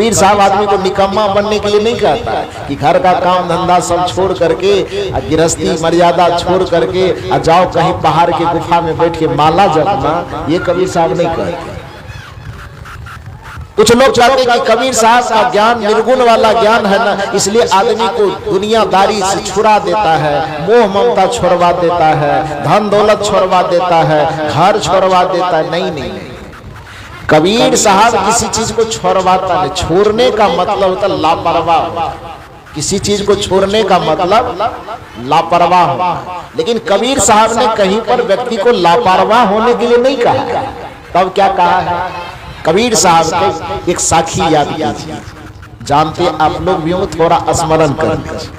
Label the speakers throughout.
Speaker 1: कबीर साहब आदमी को निकम्मा बनने के लिए नहीं कहता है कि घर का काम धंधा सब छोड़ करके, गृहस्थी मर्यादा छोड़ करके जाओ कहीं पहाड़ के गुफा में बैठ के माला जपना, ये कबीर साहब नहीं कहते। कुछ लोग चाहते हैं कि कबीर साहब का ज्ञान निर्गुण वाला ज्ञान है ना, इसलिए आदमी को दुनियादारी से छुड़ा देता है, मोह ममता छोड़वा देता है, धन दौलत छोड़वा देता है, घर छोड़वा देता है। नहीं नहीं, कबीर साहब किसी चीज को छोड़वाता नहीं। छोड़ने का मतलब होता है लापरवाह। किसी चीज को छोड़ने का मतलब लापरवाह होना। लेकिन कबीर साहब ने कहीं पर व्यक्ति को लापरवाह होने के लिए नहीं कहा। तब क्या कहा है? कबीर साहब के एक साखी याद कीजिए, जानते आप लोग भी हो, थोड़ा स्मरण कर लीजिए।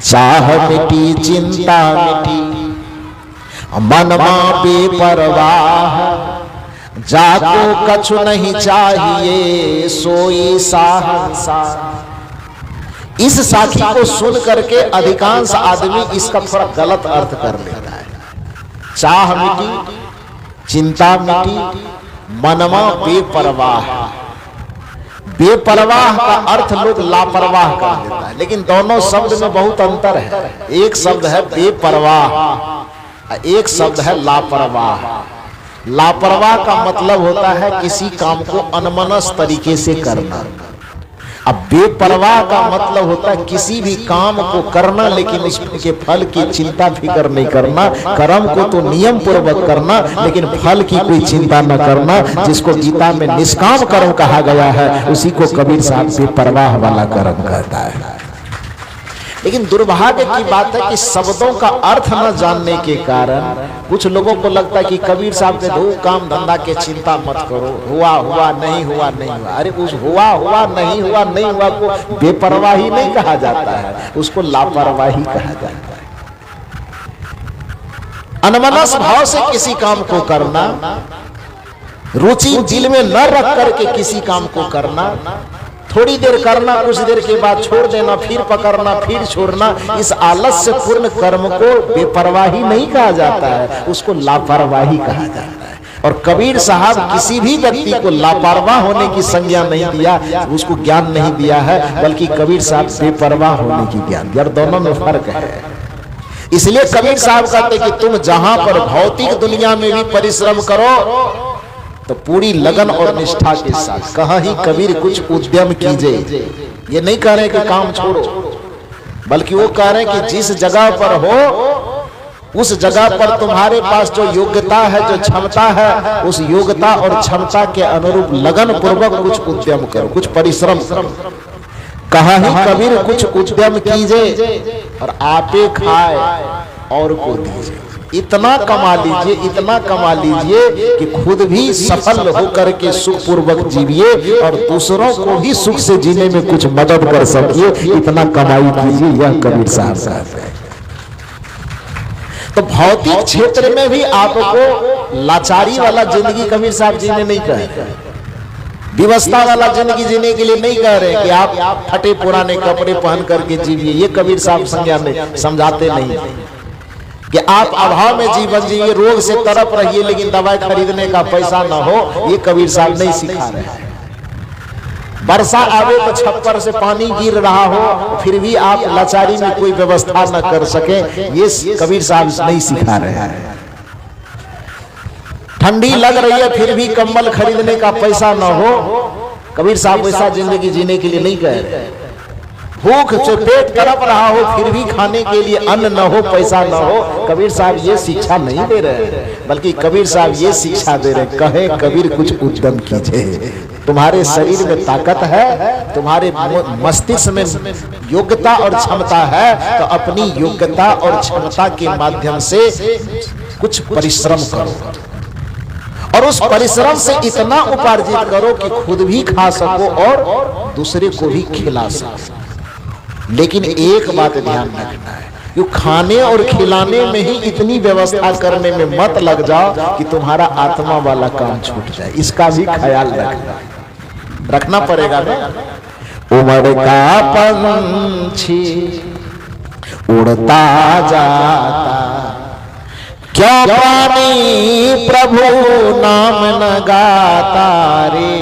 Speaker 1: चाह मिटी चिंता मिटी मनमा बेपरवाह, जाको कछु नहीं चाहिए सोई साहंशाह। इस साखी को सुन करके अधिकांश आदमी इसका थोड़ा गलत अर्थ कर लेता है। चाह मिटी चिंता मिटी मनमा बेपरवाह। बेपरवाह का अर्थ लोग लापरवाह कर देता है, लेकिन दोनों शब्द में बहुत अंतर है। एक शब्द है बेपरवाह, एक शब्द है लापरवाह। लापरवाह का मतलब होता है किसी काम को अनमनस तरीके से करना। अब बेपरवाह का मतलब होता है किसी भी काम को करना लेकिन उसके फल की चिंता फिक्र नहीं करना। कर्म को तो नियम पूर्वक करना लेकिन फल की कोई चिंता न करना, जिसको गीता में निष्काम कर्म कहा गया है, उसी को कबीर साहब बेपरवाह वाला कर्म कहता है। लेकिन दुर्भाग्य की बात है कि शब्दों का अर्थ न जानने के कारण कुछ लोगों को लगता है कि कबीर साहब के दो काम धंधा के चिंता मत करो, हुआ हुआ नहीं हुआ नहीं हुआ। अरे उस हुआ हुआ नहीं हुआ को बेपरवाही नहीं कहा जाता है, उसको लापरवाही कहा जाता है। अनमनस भाव से किसी काम को करना, रुचि दिल में न रख करके किसी काम को करना, थोड़ी देर करना, कुछ देर के बाद छोड़ देना, फिर पकड़ना, फिर छोड़ना, इस आलस्य पूर्ण कर्म को बेपरवाही नहीं कहा जाता है, उसको लापरवाही कहा जाता है। और कबीर साहब किसी भी व्यक्ति को लापरवाह होने की संज्ञा नहीं दिया, उसको ज्ञान नहीं दिया है, बल्कि कबीर साहब बेपरवाह होने की ज्ञान दिया। दोनों में फर्क है। इसलिए कबीर साहब कहते कि तुम जहां पर भौतिक दुनिया में भी परिश्रम करो तो पूरी लगन और निष्ठा के साथ। कहा ही कबीर कुछ उद्यम कीजिए, ये नहीं कह रहे कि काम छोड़ो, बल्कि वो कह रहे हैं कि जिस जगह पर हो उस जगह पर तुम्हारे पास जो योग्यता है, जो क्षमता है, उस योग्यता और क्षमता के अनुरूप लगन पूर्वक कुछ उद्यम करो, कुछ परिश्रम करो। कहा ही कबीर कुछ उद्यम कीजिए और आपे खाए और को दीजिए। इतना कमा लीजिए, इतना कमा लीजिए कि खुद भी सफल होकर के सुख पूर्वक जीविए और दूसरों को भी सुख से जीने में कुछ मदद कर सकिए। इतना कमाई कीजिए, यह कबीर साहब कहते हैं। तो भौतिक क्षेत्र में भी आपको लाचारी वाला जिंदगी कबीर साहब जीने नहीं कहते, व्यवस्था वाला जिंदगी जीने के लिए नहीं कह रहे कि आप फटे पुराने कपड़े पहन करके जीविए। ये कबीर साहब संज्ञा में समझाते नहीं कि आप अभाव में जीवन जिए, रोग से तरफ रहिए लेकिन दवाई खरीदने का पैसा ना हो, ये कबीर साहब नहीं सिखा रहे हैं। वर्षा आवे तो छप्पर से पानी गिर रहा हो फिर भी आप लाचारी में कोई व्यवस्था न कर सके, ये कबीर साहब नहीं सिखा रहे हैं। ठंडी लग रही है फिर भी कंबल खरीदने का पैसा न हो, कबीर साहब वैसा जिंदगी जीने के लिए नहीं कह रहे। भूख से पेट तड़प रहा हो फिर भी खाने के लिए अन्न न हो, पैसा न हो, कबीर साहब ये शिक्षा नहीं दे रहे, बल्कि कबीर साहब ये शिक्षा दे रहे, कहे कबीर कुछ उद्यम कीजिए। तुम्हारे शरीर में ताकत है, तुम्हारे मस्तिष्क में योग्यता और क्षमता है, तो अपनी योग्यता और क्षमता के माध्यम से कुछ परिश्रम करो और उस परिश्रम से इतना उपार्जित करो कि खुद भी खा सको और दूसरे को भी खिला सको। लेकिन एक बात ध्यान रखना है, कि खाने और खिलाने में ही इतनी व्यवस्था करने में मत लग जाओ कि तुम्हारा आत्मा वाला काम छूट जाए। इसका भी ख्याल रखना पड़ेगा ना। उमड़ता पंछी उड़ता जाता, क्या प्राणी प्रभु नाम न गाता रे।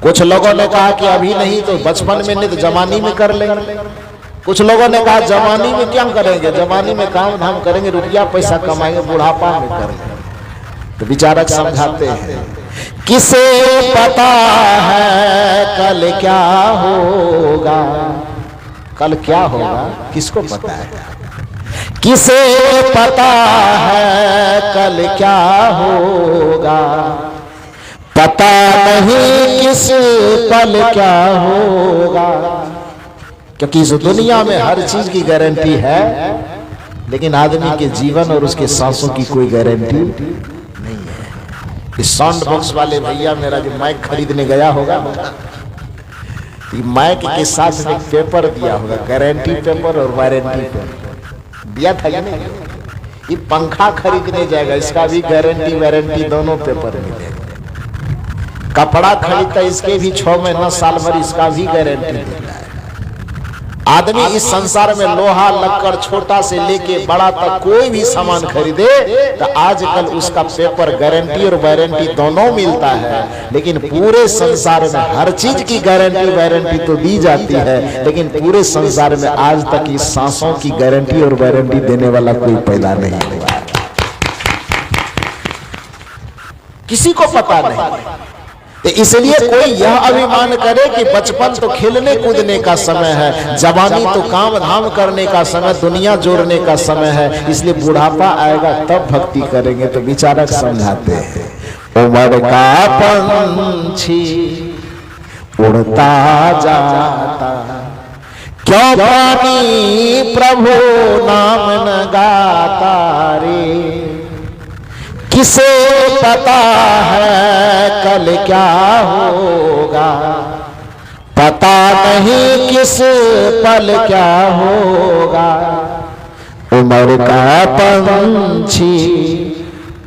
Speaker 1: कुछ लोगों ने कहा कि अभी नहीं तो बचपन में नहीं तो जवानी में कर लेंगे। कुछ लोगों ने कहा जवानी में क्या करेंगे, जवानी में काम धाम करेंगे, रुपया पैसा कमाएंगे, बुढ़ापा में करेंगे। तो विचारक समझाते हैं, किसे पता है कल क्या होगा, कल क्या होगा किसको पता है, किसे पता है कल क्या होगा, पता नहीं किस पल क्या होगा। क्योंकि इस दुनिया में हर चीज की गारंटी है, लेकिन आदमी के जीवन और उसके सांसों की कोई गारंटी नहीं है। इस साउंड बॉक्स वाले भैया मेरा जो माइक खरीदने गया होगा, ये माइक के साथ में पेपर दिया होगा, गारंटी पेपर और वारंटी पेपर दिया था कि नहीं। ये पंखा खरीदने जाएगा, इसका भी गारंटी वारंटी दोनों पेपर मिलेगा। कपड़ा खरीदता इसके भी 6 महीना साल भर इसका भी गारंटी देता है। आदमी इस संसार में लोहा लक्कड़ छोटा से लेके बड़ा तक कोई भी सामान खरीदे तो आजकल उसका पेपर गारंटी और वारंटी दोनों मिलता है। लेकिन पूरे संसार में हर चीज की गारंटी वारंटी तो दी जाती है, लेकिन पूरे संसार में आज तक इस सांसों की गारंटी और वारंटी देने वाला कोई पैदा नहीं हुआ, किसी को पता नहीं। तो इसलिए कोई यह अभिमान करे कि बचपन तो खेलने कूदने का समय है, जवानी तो काम धाम करने का समय, दुनिया जोड़ने का समय है, इसलिए बुढ़ापा आएगा तब भक्ति करेंगे। तो विचारक समझाते हैं, उम्र का पंछी उड़ता जाता, क्यों पानी प्रभु नाम न गाता रे, किसे पता है कल क्या होगा, पता नहीं किस पल क्या होगा। उम्र का पंछी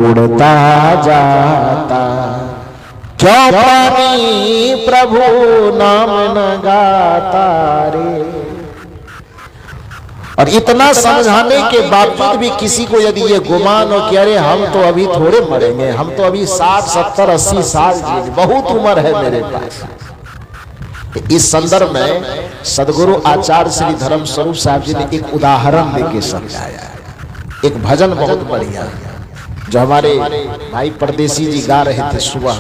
Speaker 1: उड़ता जाता, क्यों पानी प्रभु नाम न गाता रे। और इतना समझाने के बावजूद भी किसी को यदि ये गुमान हो कि अरे हम तो अभी थोड़े मरेंगे, हम तो अभी 60, 70, 80 साल जिएंगे, बहुत उम्र है मेरे पास। इस संदर्भ में सदगुरु आचार्य श्री धर्म स्वरूप साहब जी ने एक उदाहरण देके समझाया। एक भजन बहुत बढ़िया जो हमारे भाई परदेसी जी गा रहे थे सुबह,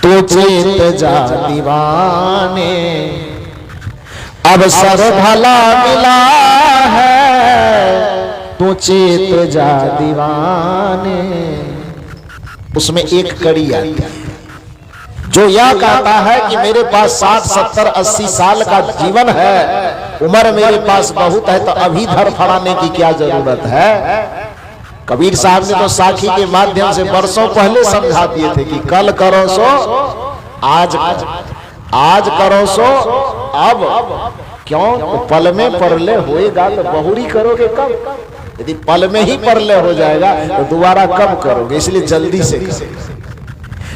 Speaker 1: तो चेत जा दीवाने अवसर भला मिला है, तू चेत जा दीवाने। उसमें एक कड़ी आती है जो यह कहता है कि मेरे पास 60, 70, 80 साल का जीवन है, उम्र मेरे पास बहुत है, तो अभी धर फड़ाने की क्या जरूरत है। कबीर साहब ने तो साखी के माध्यम से वर्षों पहले समझा दिए थे कि कल करो सो आज करो सो अब, क्यों तो पल में परले होएगा तो बहुरी करोगे कब, यदि पल में ही परले हो जाएगा तो दोबारा कब करोगे, इसलिए जल्दी से करो।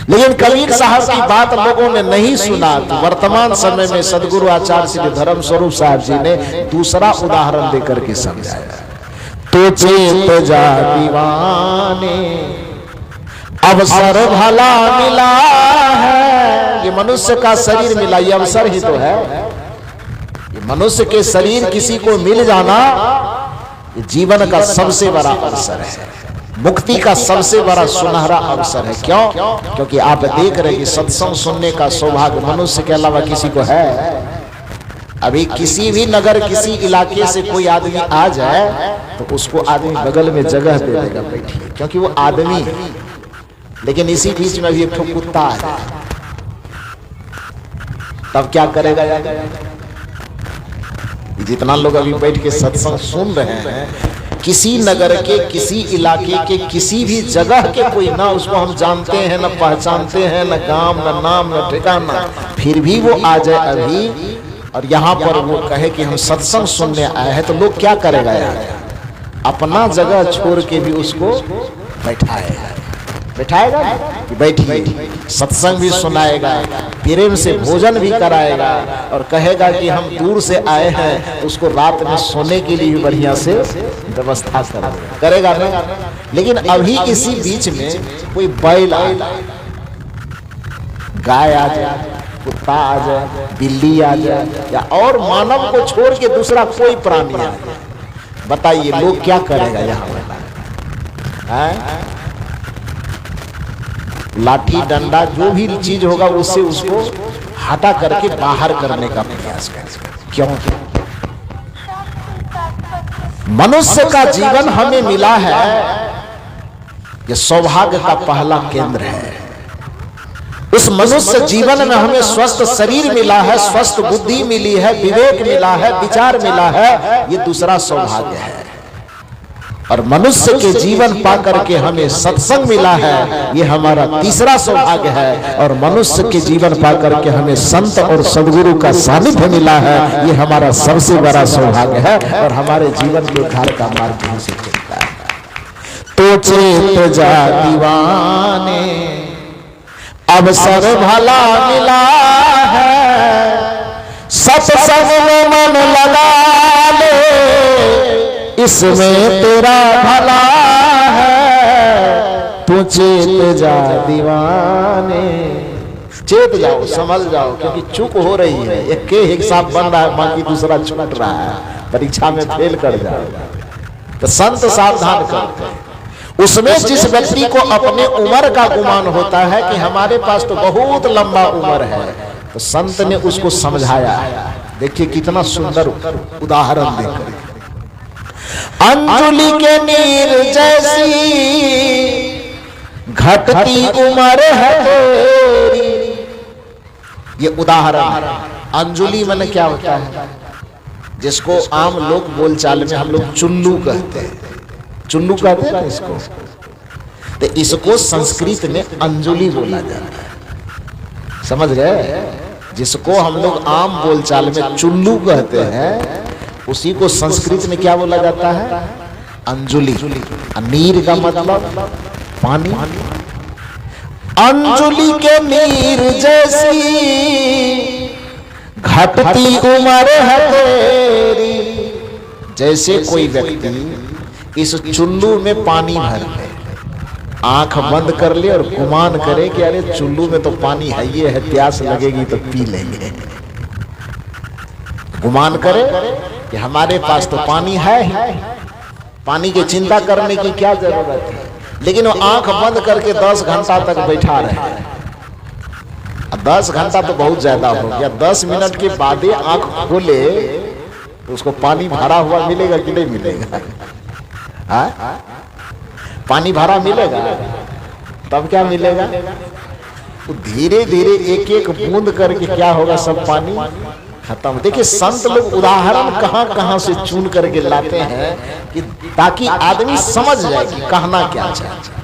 Speaker 1: लेकिन कबीर साहब की बात लोगों ने नहीं सुना। तो वर्तमान समय में सदगुरु आचार्य श्री धर्म स्वरूप साहब जी ने दूसरा उदाहरण देकर के समझाया, तो चेत जा दीवाने अवसर भला मिला है। ये मनुष्य का शरीर मिला, ये अवसर ही तो है। ये मनुष्य के शरीर किसी को मिल जाना ये जीवन का सबसे बड़ा अवसर है, मुक्ति का सबसे बड़ा सुनहरा अवसर है। क्यों? क्योंकि आप देख रहे हैं सत्संग सुनने का सौभाग्य मनुष्य के अलावा किसी को है। अभी किसी भी नगर किसी इलाके से कोई आदमी आ जाए तो उसको आदमी बगल में जगह दे देगा, बैठिए, क्योंकि वो आदमी है। लेकिन इसी बीच में भी एक कुत्ता है, तब क्या करेगा यार? जितना लोग अभी बैठ के सत्संग सुन रहे हैं, किसी नगर के किसी इलाके के किसी भी जगह के कोई ना उसको हम जानते हैं, ना पहचानते हैं, ना गांव, ना नाम, ना ठिकाना, फिर भी वो आ जाए अभी और यहाँ पर वो कहे कि हम सत्संग सुनने आए हैं, तो लोग क्या करेगा यार? अपना जगह छोड़ के भी उसको बैठाएगा कि बैठिए, सत्संग भी सुनाएगा, प्रेम से भोजन भी कराएगा और कहेगा कि हम दूर से आए हैं, उसको रात में सोने के लिए भी बढ़िया से व्यवस्था करेगा ना। लेकिन अभी इसी बीच में कोई बैल आया, गाय आ जाए, कुत्ता आ जाए, बिल्ली आ जाए, या और मानव को छोड़ के दूसरा कोई प्राणी आ जाए, बताइए लोग क्या करेगा यहाँ है? लाठी डंडा जो भी चीज होगा उससे उसको हटा करके बाहर करने का प्रयास करें। क्यों? मनुष्य का जीवन हमें मिला है, यह सौभाग्य का पहला केंद्र है। उस मनुष्य जीवन में हमें स्वस्थ शरीर मिला है, स्वस्थ बुद्धि मिली है, विवेक मिला है, विचार मिला है, ये दूसरा सौभाग्य है। और मनुष्य के जीवन पाकर के हमें सत्संग मिला है, ये हमारा तीसरा सौभाग्य है। और मनुष्य के जीवन पाकर के हमें संत और सद्गुरु का सानिध्य मिला है, ये हमारा सबसे बड़ा सौभाग्य है। और हमारे जीवन के उद्धार का मार्ग यहीं से खुलता है। तो चेत जा दीवाने, अवसर भला मिला है, सत्संग में मन लगा ले, इसमें तेरा भला है। तू चेत जा दीवाने, चेत जाओ, समझ जाओ, क्योंकि चूक हो रही है। एक के हिसाब बन रहा है, बाकी दूसरा छूट रहा है, परीक्षा में फेल कर जाएगा। तो संत सावधान करते हैं। उसमें जिस व्यक्ति को अपने उम्र का गुमान होता है कि हमारे पास तो बहुत लंबा उम्र है, तो संत ने उसको समझाया। देखिए कितना सुंदर उदाहरण देकर, अंजुलि के नीर जैसी घटती उम्र है तेरी, ये उदाहरण। अंजुलि माने क्या होता है? जिसको आम लोग बोलचाल में हम लोग चुल्लू कहते हैं, चुल्लू कहते हैं ना इसको, तो इसको संस्कृत में अंजुलि बोला जाता है। समझ गए? जिसको हम लोग आम बोलचाल में चुल्लू कहते हैं, उसी को संस्कृत में क्या बोला जाता है? अंजुलि। नीर का मतलब पानी। अंजुलि के नीर जैसी घटती उम्र है तेरी। जैसे कोई व्यक्ति इस चुल्लू में पानी भर ले, आंख बंद कर ले और गुमान करे कि अरे चुल्लू में तो पानी है, ये है, प्यास लगेगी तो पी लेंगे। गुमान करे कि हमारे पास तो पानी है, पानी की चिंता करने की क्या जरूरत है। लेकिन वो आंख बंद करके 10 घंटा तक बैठा रहे। 10 घंटा तो बहुत ज्यादा हो गया, 10 मिनट के बाद ही आंख खोले तो उसको पानी भरा हुआ मिलेगा कि नहीं मिलेगा? हाँ? पानी भरा मिलेगा, तब क्या मिलेगा? तो धीरे धीरे एक एक बूंद करके क्या होगा, सब पानी खत्म। देखिए संत लोग उदाहरण कहां कहां से चुन करके लाते हैं कि ताकि आदमी समझ जाए कि कहना क्या चाहते।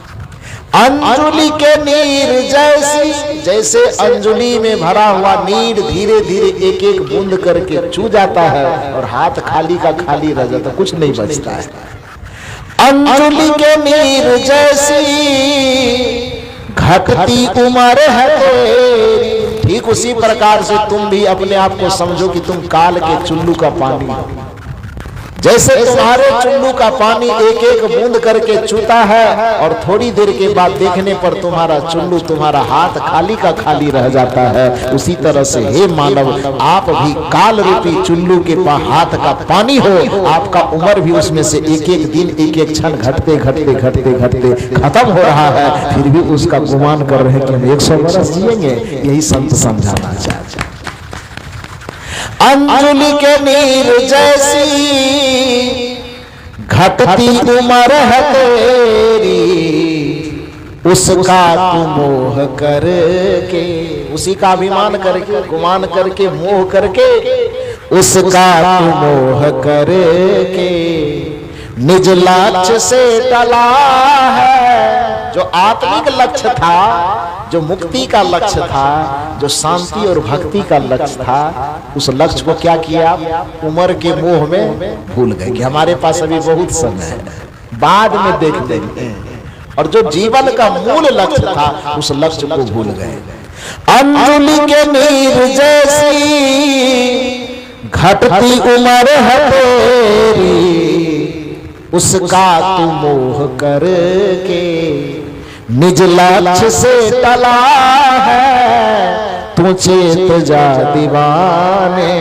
Speaker 1: अंजुलि के नीर जैसी, जैसे अंजुलि में भरा हुआ नीर धीरे धीरे एक एक बूंद करके चू जाता है और हाथ खाली का खाली रह जाता, कुछ नहीं बचता है। अंजुलि के नीर जैसी घटती उम्र है तेरी। ठीक उसी प्रकार से तुम भी अपने आप को समझो कि तुम काल के चुल्लू का पानी हो। जैसे तुम्हारे चुल्लू का पानी एक एक बूंद करके चूता है और थोड़ी देर के बाद देखने पर तुम्हारा चुल्लू, तुम्हारा हाथ खाली का खाली रह जाता है, उसी तरह से हे मानव, आप भी काल रूपी चुल्लू के हाथ का पानी हो। आपका उम्र भी उसमें से एक एक दिन, एक एक क्षण घटते घटते घटते घटते खत्म हो रहा है, फिर भी उसका गुमान कर रहे हैं कि हम 100 वर्ष जिएंगे। यही संत समझाना चाहते हैं। अंजुलि के नीर जैसी घटती उम्र है तेरी, उसका तू मोह करके, उसी का अभिमान करके, गुमान करके, मोह करके, उसका तू मोह करके निज लक्ष्य से टला है। जो आत्मिक लक्ष्य था, जो मुक्ति का लक्ष्य था, जो शांति और भक्ति का लक्ष्य था, उस लक्ष्य को क्या किया? उम्र के मोह में भूल गए कि हमारे पास अभी बहुत समय है, बाद में देख लेंगे। और जो जीवन का मूल लक्ष्य था, उस लक्ष्य को भूल गए। अंजुलि के नीर जैसी घटती उम्र है तेरी, उसका तू मोह करके निज लक्ष्य से टला है। तू चेत जा दीवाने,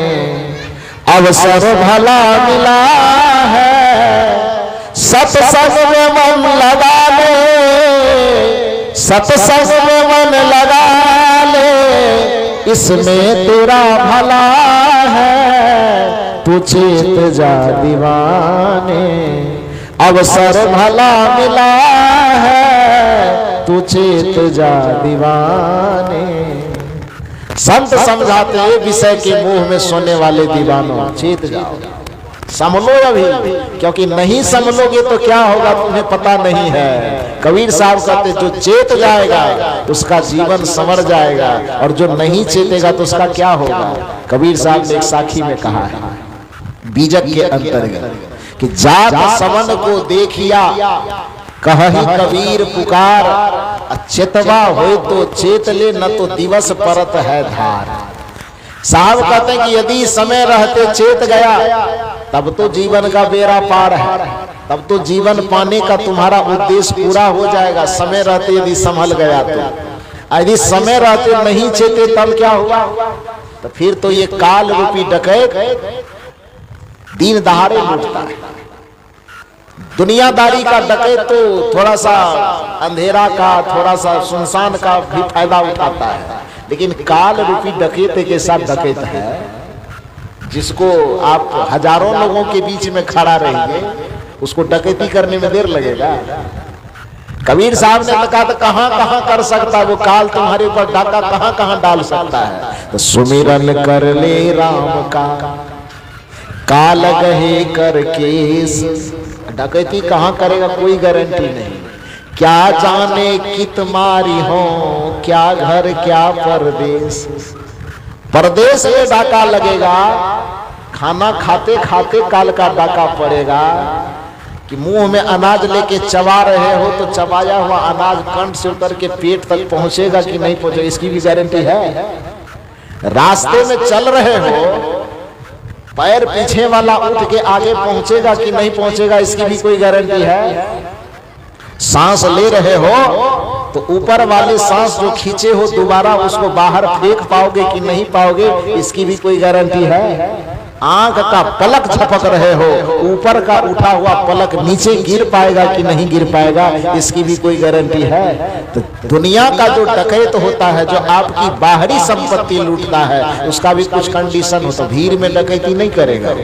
Speaker 1: अवसर भला मिला है, सत्संग में मन लगा ले, सत्संग में मन लगा ले, इसमें तेरा भला है, तू चेत जा दीवाने, अवसर भला मिला है, तू चेत जा दीवाने। संत समझाते हैं विषय के मुंह में सोने वाले दीवानों, चेत जाओ, संभलो अभी, क्योंकि नहीं संभलोगे तो क्या होगा तुम्हें पता नहीं है। कबीर साहब कहते जो चेत जाएगा उसका जीवन संवर जाएगा, और जो नहीं चेतेगा तो उसका क्या होगा। कबीर साहब ने एक साखी में कहा है बीजक के अंतर्गत कि जात समन को देखिया, कही कबीर पुकार, चेतवा हो तो चेत ले, न तो दिवस परत है धार। साहब कहते हैं कि यदि समय रहते चेत गया तब तो जीवन का बेड़ा पार है, तब तो जीवन पाने का तुम्हारा उद्देश्य पूरा हो जाएगा। समय रहते यदि संभल गया तो, यदि समय रहते नहीं चेते तब क्या हुआ, तो फिर तो ये काल रूपी डकैत दिन दहाड़े लूटता है। दुनियादारी का डकैत तो थोड़ा सा अंधेरा का, थोड़ा सा सुनसान का भी फायदा उठाता है, लेकिन काल रूपी डकैत के साथ डकैत है जिसको आप हजारों लोगों के बीच में खड़ा रहिए, उसको डकैती करने में देर लगेगा। कबीर साहब ने कहा था कहां कहां कर सकता है वो काल, तुम्हारे ऊपर डाका कहां कहां डाल सकता है। तो सुमिरन कर ले राम का, काल गहे कर केस। डकैती कहां करेगा कोई गारंटी नहीं। क्या जाने कित मारी हो, क्या घर क्या परदेश। परदेश में डाका लगेगा, खाना खाते खाते काल का डाका पड़ेगा। कि मुंह में अनाज लेके चबा रहे हो तो चबाया हुआ अनाज कंठ से उतर के पेट तक पहुंचेगा कि नहीं पहुंचेगा, इसकी भी गारंटी है। रास्ते में चल रहे हो, पैर पीछे वाला उठ के आगे पहुंचेगा कि नहीं पहुंचेगा, इसकी भी कोई गारंटी है। सांस ले रहे हो तो ऊपर वाले सांस जो खींचे हो दोबारा उसको बाहर फेंक पाओगे कि नहीं पाओगे, इसकी भी कोई गारंटी है। आंख का पलक झपक रहे हो, ऊपर का उठा हुआ पलक नीचे गिर पाएगा कि नहीं गिर पाएगा, इसकी भी कोई गारंटी है। तो दुनिया का जो डकैत होता है, जो आपकी बाहरी संपत्ति लूटता है, उसका भी कुछ कंडीशन होता है। भीड़ में डकैती नहीं करेगा,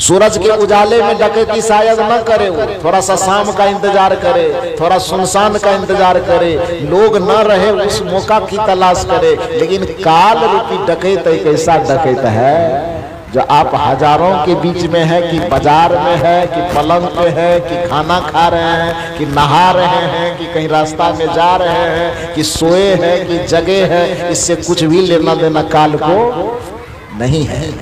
Speaker 1: सूरज के उजाले में डकैती शायद न करे, थोड़ा सा शाम का इंतजार करे, थोड़ा सुनसान का इंतजार करे, लोग न रहे उस मौका की तलाश करे। लेकिन काल रूपी डकैत एक ऐसा डकैत है जो आप हजारों के बीच में है, कि बाजार में है, कि पलंग पे है, कि खाना खा रहे हैं, कि नहा रहे हैं, कि कहीं रास्ता में जा रहे हैं, कि सोए हैं, कि जगे हैं, इससे कुछ भी लेना देना काल को नहीं है।